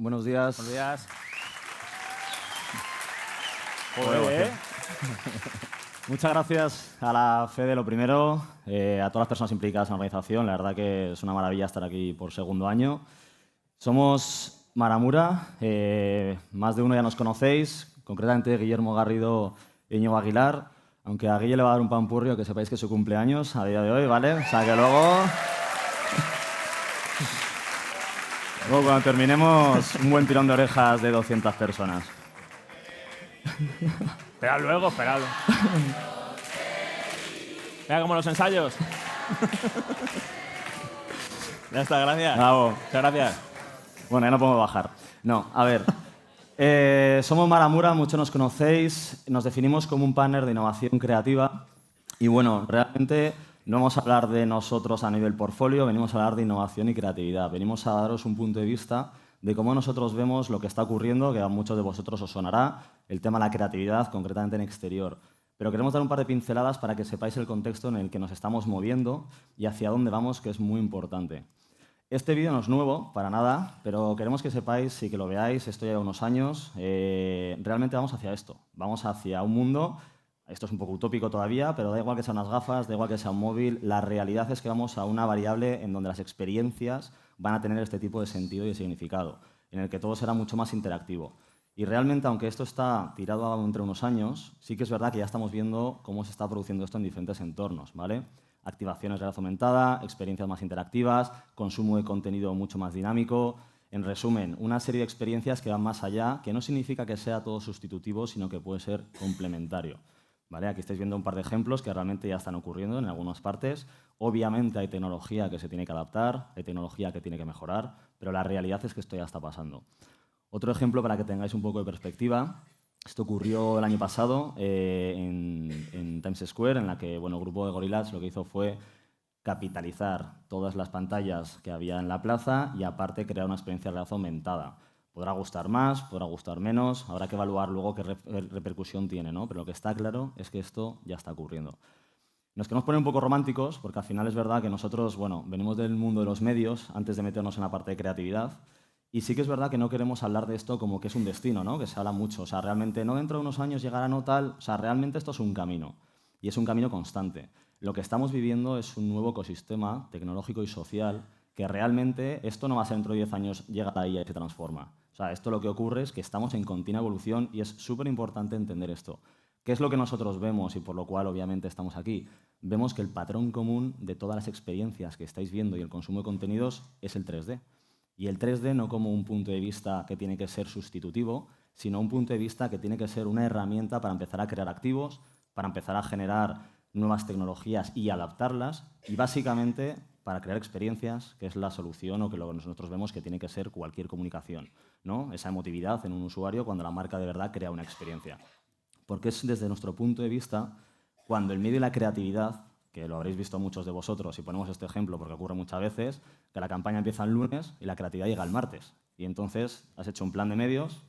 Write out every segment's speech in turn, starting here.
Buenos días. Buenos días. Joder, Muchas gracias a la FEDE, lo primero, a todas las personas implicadas en la organización. La verdad que es una maravilla estar aquí por segundo año. Somos Maramura, más de uno ya nos conocéis, concretamente Guillermo Garrido e Íñigo Aguilar, aunque a Guille le va a dar un pampurrio, que sepáis que es su cumpleaños a día de hoy, ¿vale? O sea que luego cuando terminemos, un buen tirón de orejas de 200 personas. Esperad luego, esperad. Venga, como los ensayos. Ya está, gracias. Bravo. Muchas gracias. Bueno, ya no podemos bajar. No, a ver. Somos Maramura, muchos nos conocéis. Nos definimos como un partner de innovación creativa. Y bueno, realmente no vamos a hablar de nosotros a nivel portfolio, venimos a hablar de innovación y creatividad. Venimos a daros un punto de vista de cómo nosotros vemos lo que está ocurriendo, que a muchos de vosotros os sonará, el tema de la creatividad, concretamente en exterior. Pero queremos dar un par de pinceladas para que sepáis el contexto en el que nos estamos moviendo y hacia dónde vamos, que es muy importante. Este vídeo no es nuevo, para nada, pero queremos que sepáis y que lo veáis, esto lleva unos años, realmente vamos hacia esto. Vamos hacia un mundo, esto es un poco utópico todavía, pero da igual que sean unas gafas, da igual que sea un móvil, la realidad es que vamos a una variable en donde las experiencias van a tener este tipo de sentido y de significado, en el que todo será mucho más interactivo. Y realmente, aunque esto está tirado entre unos años, sí que es verdad que ya estamos viendo cómo se está produciendo esto en diferentes entornos, ¿vale? Activaciones de realidad aumentada, experiencias más interactivas, consumo de contenido mucho más dinámico. En resumen, una serie de experiencias que van más allá, que no significa que sea todo sustitutivo, sino que puede ser complementario. ¿Vale? Aquí estáis viendo un par de ejemplos que realmente ya están ocurriendo en algunas partes. Obviamente hay tecnología que se tiene que adaptar, hay tecnología que tiene que mejorar, pero la realidad es que esto ya está pasando. Otro ejemplo para que tengáis un poco de perspectiva. Esto ocurrió el año pasado en Times Square, en la que el grupo de Gorillaz lo que hizo fue capitalizar todas las pantallas que había en la plaza y aparte crear una experiencia de realidad aumentada. Podrá gustar más, podrá gustar menos, habrá que evaluar luego qué repercusión tiene, ¿no? Pero lo que está claro es que esto ya está ocurriendo. Nos queremos poner un poco románticos porque al final es verdad que nosotros, venimos del mundo de los medios antes de meternos en la parte de creatividad. Y sí que es verdad que no queremos hablar de esto como que es un destino, ¿no? Que se habla mucho. O sea, realmente no dentro de unos años llegará no tal. O sea, realmente esto es un camino. Y es un camino constante. Lo que estamos viviendo es un nuevo ecosistema tecnológico y social que realmente esto no va a ser dentro de 10 años, llega la IA y se transforma. O sea, esto lo que ocurre es que estamos en continua evolución y es súper importante entender esto. ¿Qué es lo que nosotros vemos y por lo cual obviamente estamos aquí? Vemos que el patrón común de todas las experiencias que estáis viendo y el consumo de contenidos es el 3D. Y el 3D no como un punto de vista que tiene que ser sustitutivo, sino un punto de vista que tiene que ser una herramienta para empezar a crear activos, para empezar a generar nuevas tecnologías y adaptarlas, y básicamente para crear experiencias, que es la solución o que lo que nosotros vemos que tiene que ser cualquier comunicación, ¿no? Esa emotividad en un usuario cuando la marca de verdad crea una experiencia. Porque es desde nuestro punto de vista cuando el medio y la creatividad, que lo habréis visto muchos de vosotros, y ponemos este ejemplo porque ocurre muchas veces, que la campaña empieza el lunes y la creatividad llega el martes. Y entonces has hecho un plan de medios,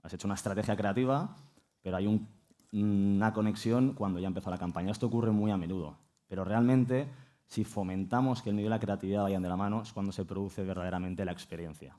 has hecho una estrategia creativa, pero hay una conexión cuando ya empezó la campaña. Esto ocurre muy a menudo. Pero realmente, si fomentamos que el medio y la creatividad vayan de la mano, es cuando se produce verdaderamente la experiencia.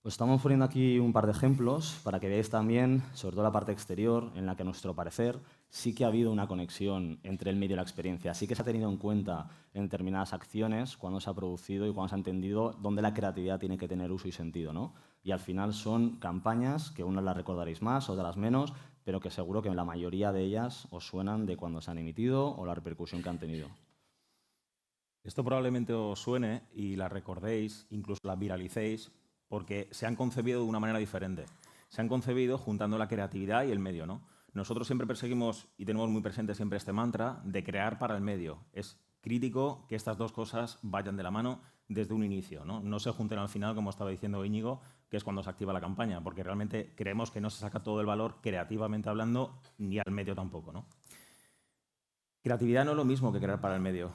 Os estamos poniendo aquí un par de ejemplos para que veáis también, sobre todo la parte exterior, en la que a nuestro parecer sí que ha habido una conexión entre el medio y la experiencia. Sí que se ha tenido en cuenta en determinadas acciones cuando se ha producido y cuando se ha entendido dónde la creatividad tiene que tener uso y sentido, ¿no? Y al final son campañas que unas las recordaréis más, otras menos, pero que seguro que la mayoría de ellas os suenan de cuando se han emitido o la repercusión que han tenido. Esto probablemente os suene y la recordéis, incluso la viralicéis, porque se han concebido de una manera diferente. Se han concebido juntando la creatividad y el medio, ¿no? Nosotros siempre perseguimos y tenemos muy presente siempre este mantra de crear para el medio. Es crítico que estas dos cosas vayan de la mano desde un inicio, ¿no? No se junten al final, como estaba diciendo Íñigo, que es cuando se activa la campaña, porque realmente creemos que no se saca todo el valor creativamente hablando, ni al medio tampoco, ¿no? Creatividad no es lo mismo que crear para el medio.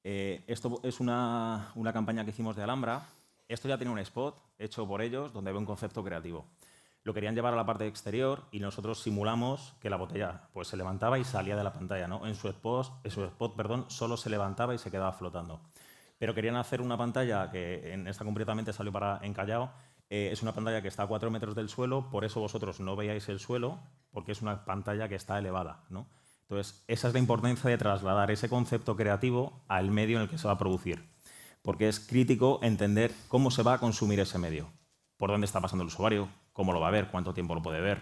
Esto es una campaña que hicimos de Alhambra. Esto ya tiene un spot hecho por ellos donde había un concepto creativo. Lo querían llevar a la parte exterior y nosotros simulamos que la botella pues, se levantaba y salía de la pantalla, ¿no? En su spot, solo se levantaba y se quedaba flotando. Pero querían hacer una pantalla que en esta concretamente salió en Callao, Es una pantalla que está a 4 metros del suelo, por eso vosotros no veáis el suelo, porque es una pantalla que está elevada, ¿no? Entonces, esa es la importancia de trasladar ese concepto creativo al medio en el que se va a producir, porque es crítico entender cómo se va a consumir ese medio, por dónde está pasando el usuario, cómo lo va a ver, cuánto tiempo lo puede ver.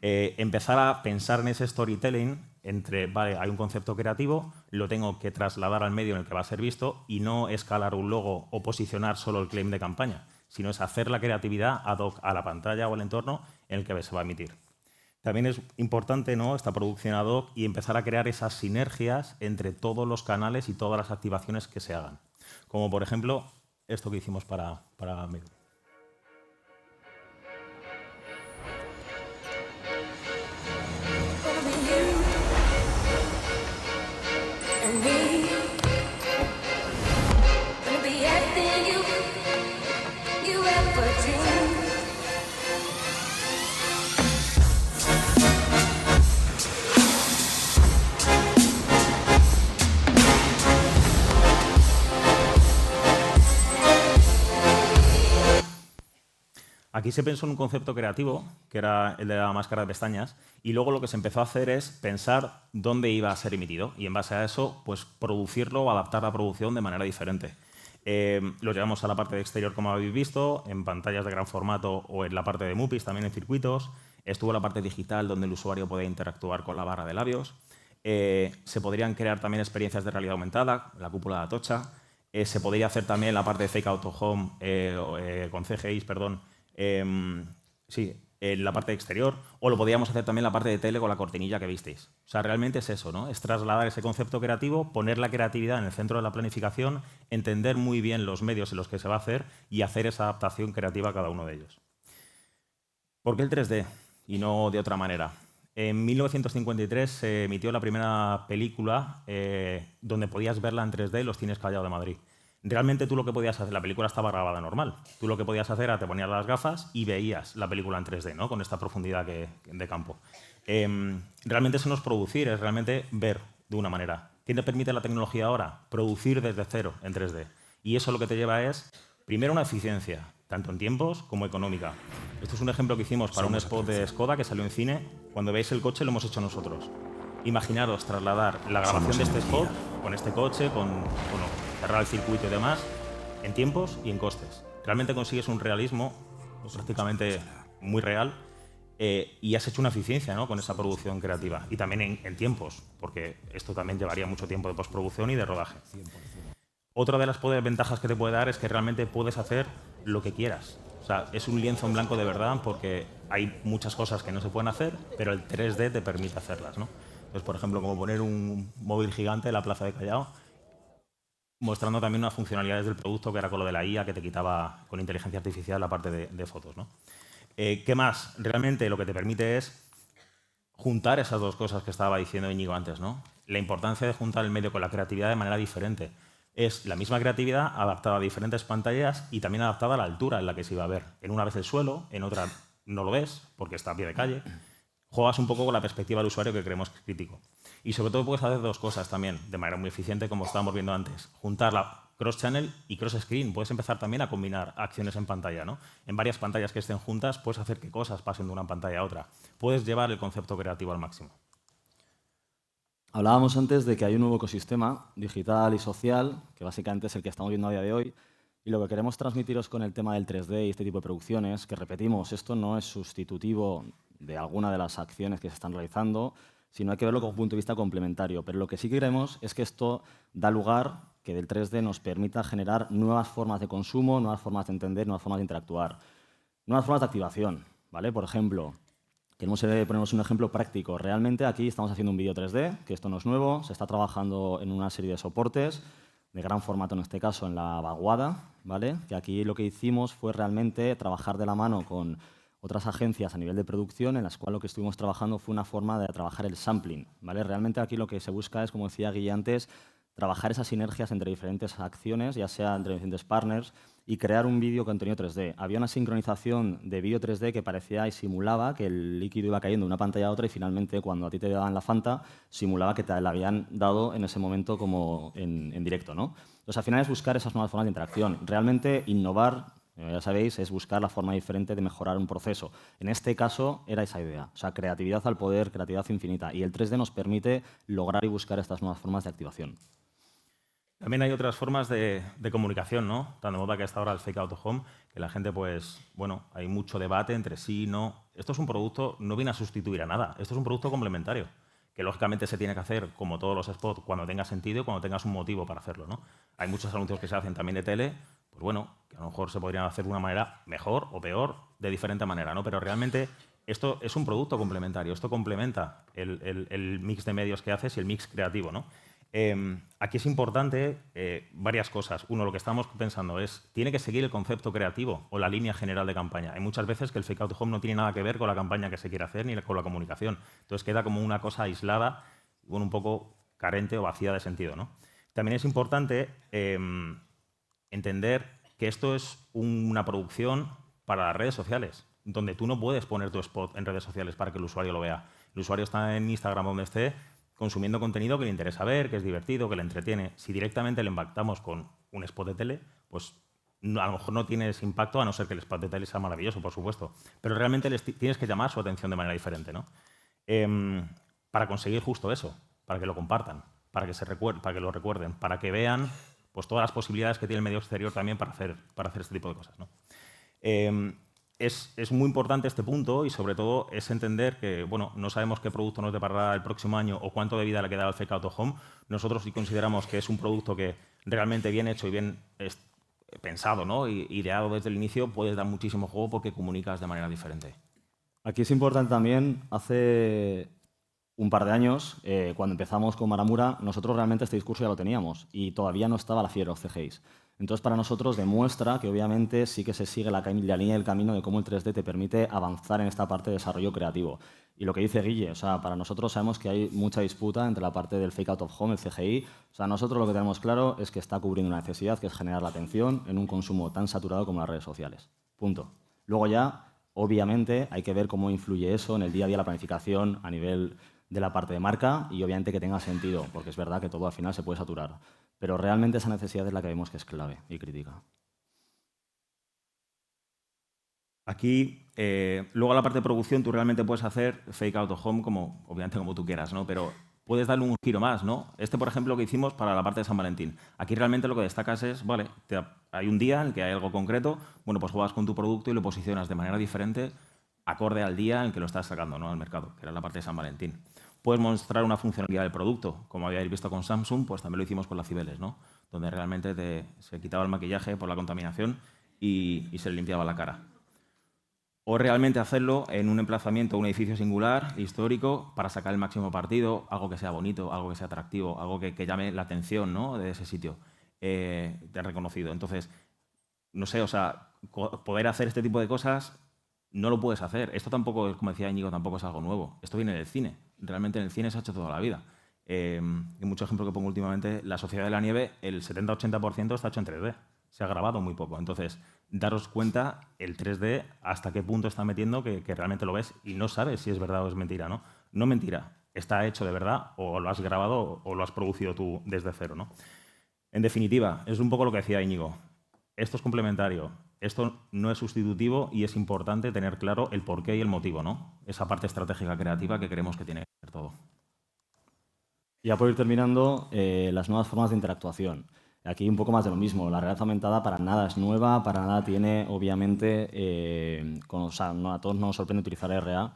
Empezar a pensar en ese storytelling entre, vale, hay un concepto creativo, lo tengo que trasladar al medio en el que va a ser visto y no escalar un logo o posicionar solo el claim de campaña, sino es hacer la creatividad ad hoc a la pantalla o al entorno en el que se va a emitir. También es importante, ¿no?, esta producción ad hoc y empezar a crear esas sinergias entre todos los canales y todas las activaciones que se hagan. Como, por ejemplo, esto que hicimos para Meru. Aquí se pensó en un concepto creativo, que era el de la máscara de pestañas, y luego lo que se empezó a hacer es pensar dónde iba a ser emitido y en base a eso, pues producirlo o adaptar la producción de manera diferente. Lo llevamos a la parte de exterior, como habéis visto, en pantallas de gran formato o en la parte de MUPIs, también en circuitos. Estuvo la parte digital, donde el usuario podía interactuar con la barra de labios. Se podrían crear también experiencias de realidad aumentada, la cúpula de Atocha. Se podría hacer también la parte de Fake Auto Home con CGIs, perdón, en la parte exterior, o lo podíamos hacer también en la parte de tele con la cortinilla que visteis. O sea, realmente es eso, ¿no? Es trasladar ese concepto creativo, poner la creatividad en el centro de la planificación, entender muy bien los medios en los que se va a hacer y hacer esa adaptación creativa a cada uno de ellos. ¿Por qué el 3D y no de otra manera? En 1953 se emitió la primera película donde podías verla en 3D en los cines Callao de Madrid. Realmente tú lo que podías hacer, la película estaba grabada normal, tú lo que podías hacer era te ponías las gafas y veías la película en 3D, ¿no?, con esta profundidad de campo. Realmente eso no es producir, es realmente ver de una manera. ¿Qué te permite la tecnología ahora? Producir desde cero en 3D. Y eso lo que te lleva es, primero, una eficiencia, tanto en tiempos como económica. Esto es un ejemplo que hicimos para un spot de Skoda que salió en cine. Cuando veis el coche lo hemos hecho nosotros. Imaginaros trasladar la grabación de este spot con este coche, cerrar el circuito y demás, en tiempos y en costes. Realmente consigues un realismo prácticamente muy real y has hecho una eficiencia, ¿no?, con esa producción creativa. Y también en tiempos, porque esto también llevaría mucho tiempo de postproducción y de rodaje. Otra de las ventajas que te puede dar es que realmente puedes hacer lo que quieras. O sea, es un lienzo en blanco de verdad porque hay muchas cosas que no se pueden hacer, pero el 3D te permite hacerlas, ¿no? Entonces, por ejemplo, como poner un móvil gigante en la plaza de Callao, mostrando también unas funcionalidades del producto que era con lo de la IA que te quitaba con inteligencia artificial la parte de fotos, ¿no? ¿Qué más? Realmente lo que te permite es juntar esas dos cosas que estaba diciendo Íñigo antes, ¿no? La importancia de juntar el medio con la creatividad de manera diferente. Es la misma creatividad adaptada a diferentes pantallas y también adaptada a la altura en la que se iba a ver. En una vez el suelo, en otra no lo ves porque está a pie de calle. Juegas un poco con la perspectiva del usuario que creemos que es crítico. Y sobre todo puedes hacer dos cosas también, de manera muy eficiente, como estábamos viendo antes. Juntar la cross-channel y cross-screen. Puedes empezar también a combinar acciones en pantalla, ¿no? En varias pantallas que estén juntas puedes hacer que cosas pasen de una pantalla a otra. Puedes llevar el concepto creativo al máximo. Hablábamos antes de que hay un nuevo ecosistema digital y social, que básicamente es el que estamos viendo a día de hoy, y lo que queremos transmitiros con el tema del 3D y este tipo de producciones, que repetimos, esto no es sustitutivo de alguna de las acciones que se están realizando, sino hay que verlo como un punto de vista complementario. Pero lo que sí queremos es que esto da lugar que del 3D nos permita generar nuevas formas de consumo, nuevas formas de entender, nuevas formas de interactuar, nuevas formas de activación, ¿vale? Por ejemplo, queremos ponernos un ejemplo práctico. Realmente aquí estamos haciendo un vídeo 3D, que esto no es nuevo, se está trabajando en una serie de soportes, de gran formato en este caso en la vaguada, ¿vale? Que aquí lo que hicimos fue realmente trabajar de la mano con otras agencias a nivel de producción en las cuales lo que estuvimos trabajando fue una forma de trabajar el sampling, ¿vale? Realmente aquí lo que se busca es, como decía Guille antes, trabajar esas sinergias entre diferentes acciones, ya sea entre diferentes partners, y crear un vídeo contenido 3D. Había una sincronización de vídeo 3D que parecía y simulaba que el líquido iba cayendo de una pantalla a otra y finalmente cuando a ti te daban la Fanta, simulaba que te la habían dado en ese momento como en directo, ¿no? Entonces, al final es buscar esas nuevas formas de interacción. Realmente innovar Ya sabéis, es buscar la forma diferente de mejorar un proceso. En este caso era esa idea, o sea, creatividad al poder, creatividad infinita. Y el 3D nos permite lograr y buscar estas nuevas formas de activación. También hay otras formas de comunicación, ¿no? Tan de moda que hasta ahora el fake out of home, que la gente, pues, bueno, hay mucho debate entre sí y no. Esto es un producto, no viene a sustituir a nada, esto es un producto complementario, que lógicamente se tiene que hacer, como todos los spots, cuando tenga sentido y cuando tengas un motivo para hacerlo, ¿no? Hay muchos anuncios que se hacen también de tele, pues bueno, que a lo mejor se podrían hacer de una manera mejor o peor, de diferente manera, ¿no? Pero realmente esto es un producto complementario, esto complementa el mix de medios que haces y el mix creativo, ¿no? Aquí es importante varias cosas. Uno, lo que estamos pensando es, tiene que seguir el concepto creativo o la línea general de campaña. Hay muchas veces que el fake out of home no tiene nada que ver con la campaña que se quiere hacer ni con la comunicación. Entonces queda como una cosa aislada, bueno, un poco carente o vacía de sentido, ¿no? También es importante entender que esto es una producción para las redes sociales, donde tú no puedes poner tu spot en redes sociales para que el usuario lo vea. El usuario está en Instagram donde esté, consumiendo contenido que le interesa ver, que es divertido, que le entretiene. Si directamente le impactamos con un spot de tele, pues no, a lo mejor no tiene ese impacto, a no ser que el spot de tele sea maravilloso, por supuesto. Pero realmente tienes que llamar su atención de manera diferente, ¿no? Para conseguir justo eso, para que lo compartan, para que lo recuerden, para que vean pues, todas las posibilidades que tiene el medio exterior también para hacer este tipo de cosas, ¿no? Es muy importante este punto y, sobre todo, es entender que bueno, no sabemos qué producto nos deparará el próximo año o cuánto de vida le quedará al fake out of home. Nosotros sí consideramos que es un producto que realmente bien hecho y bien pensado, ¿no? Y ideado desde el inicio, puedes dar muchísimo juego porque comunicas de manera diferente. Aquí es importante también, hace un par de años, cuando empezamos con Maramura, nosotros realmente este discurso ya lo teníamos y todavía no estaba la fiebre de los CGIs. Entonces, para nosotros demuestra que obviamente sí que se sigue la línea y el camino de cómo el 3D te permite avanzar en esta parte de desarrollo creativo. Y lo que dice Guille, o sea, para nosotros sabemos que hay mucha disputa entre la parte del fake out of home, el CGI. O sea, nosotros lo que tenemos claro es que está cubriendo una necesidad, que es generar la atención en un consumo tan saturado como las redes sociales. Punto. Luego ya, obviamente, hay que ver cómo influye eso en el día a día, la planificación a nivel de la parte de marca y obviamente que tenga sentido, porque es verdad que todo al final se puede saturar. Pero realmente esa necesidad es la que vemos que es clave y crítica. Aquí, luego a la parte de producción, tú realmente puedes hacer fake out of home obviamente como tú quieras, ¿no? Pero puedes darle un giro más, ¿no? Por ejemplo, lo que hicimos para la parte de San Valentín. Aquí realmente lo que destacas es, vale, hay un día en el que hay algo concreto, bueno, pues juegas con tu producto y lo posicionas de manera diferente acorde al día en que lo estás sacando, ¿no? Al mercado, que era la parte de San Valentín. Puedes mostrar una funcionalidad del producto, como habíais visto con Samsung, pues también lo hicimos con la Cibeles, ¿no? Donde realmente se quitaba el maquillaje por la contaminación y se le limpiaba la cara. O realmente hacerlo en un emplazamiento, un edificio singular, histórico, para sacar el máximo partido, algo que sea bonito, algo que sea atractivo, algo que llame la atención, ¿no? De ese sitio reconocido. Entonces, no sé, o sea, poder hacer este tipo de cosas no lo puedes hacer. Esto tampoco, como decía Íñigo, tampoco es algo nuevo. Esto viene del cine. Realmente en el cine se ha hecho toda la vida. Mucho ejemplo que pongo últimamente, La Sociedad de la Nieve, el 70-80% está hecho en 3D. Se ha grabado muy poco. Entonces, daros cuenta el 3D hasta qué punto está metiendo que realmente lo ves y no sabes si es verdad o es mentira, ¿no? No mentira. Está hecho de verdad o lo has grabado o lo has producido tú desde cero, ¿no? En definitiva, es un poco lo que decía Íñigo. Esto es complementario. Esto no es sustitutivo y es importante tener claro el porqué y el motivo, ¿no? Esa parte estratégica creativa que creemos que tiene que ser todo. Ya por ir terminando, las nuevas formas de interactuación. Aquí un poco más de lo mismo. La realidad aumentada para nada es nueva, para nada tiene, obviamente, o sea, a todos no nos sorprende utilizar RA.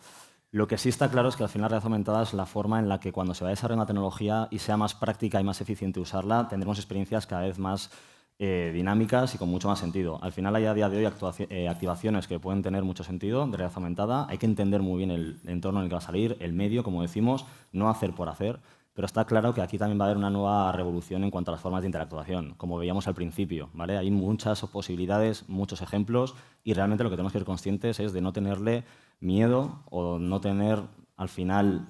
Lo que sí está claro es que al final la realidad aumentada es la forma en la que cuando se va a desarrollar una tecnología y sea más práctica y más eficiente usarla, tendremos experiencias cada vez más dinámicas y con mucho más sentido. Al final hay a día de hoy activaciones que pueden tener mucho sentido de realidad aumentada. Hay que entender muy bien el entorno en el que va a salir, el medio, como decimos, no hacer por hacer. Pero está claro que aquí también va a haber una nueva revolución en cuanto a las formas de interactuación, como veíamos al principio, ¿vale? Hay muchas posibilidades, muchos ejemplos, y realmente lo que tenemos que ser conscientes es de no tenerle miedo o no tener, al final,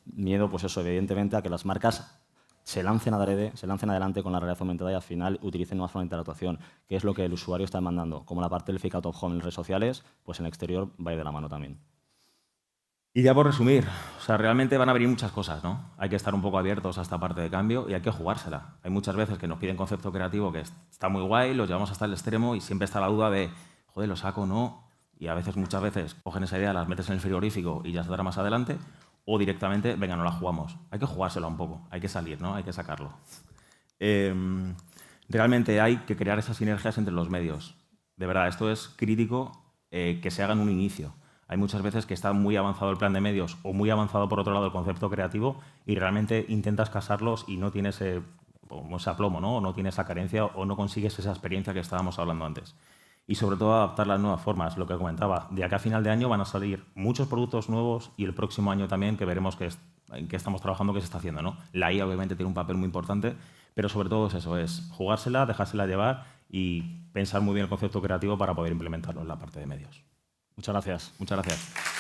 miedo, pues eso, evidentemente, a que las marcas se lancen adelante con la realidad aumentada y al final utilicen nuevas formas de interactuación, que es lo que el usuario está demandando. Como la parte del fake out of home en redes sociales, pues en el exterior va a ir de la mano también. Y ya por resumir, o sea, realmente van a venir muchas cosas, ¿no? Hay que estar un poco abiertos a esta parte de cambio y hay que jugársela. Hay muchas veces que nos piden concepto creativo que está muy guay, los llevamos hasta el extremo y siempre está la duda de, joder, ¿lo saco o no? Y a veces, muchas veces, cogen esa idea, las metes en el frigorífico y ya se dará más adelante, o directamente, venga, no la jugamos. Hay que jugársela un poco, hay que salir, ¿no? Hay que sacarlo. Realmente hay que crear esas sinergias entre los medios. De verdad, esto es crítico que se haga en un inicio. Hay muchas veces que está muy avanzado el plan de medios o muy avanzado, por otro lado, el concepto creativo y realmente intentas casarlos y no tienes ese aplomo, ¿no? O no tienes esa carencia o no consigues esa experiencia que estábamos hablando antes. Y sobre todo adaptar las nuevas formas, lo que comentaba. De acá a final de año van a salir muchos productos nuevos y el próximo año también que veremos en qué estamos trabajando, qué se está haciendo, ¿no? La IA obviamente tiene un papel muy importante, pero sobre todo es eso, es jugársela, dejársela llevar y pensar muy bien el concepto creativo para poder implementarlo en la parte de medios. Muchas gracias. Muchas gracias.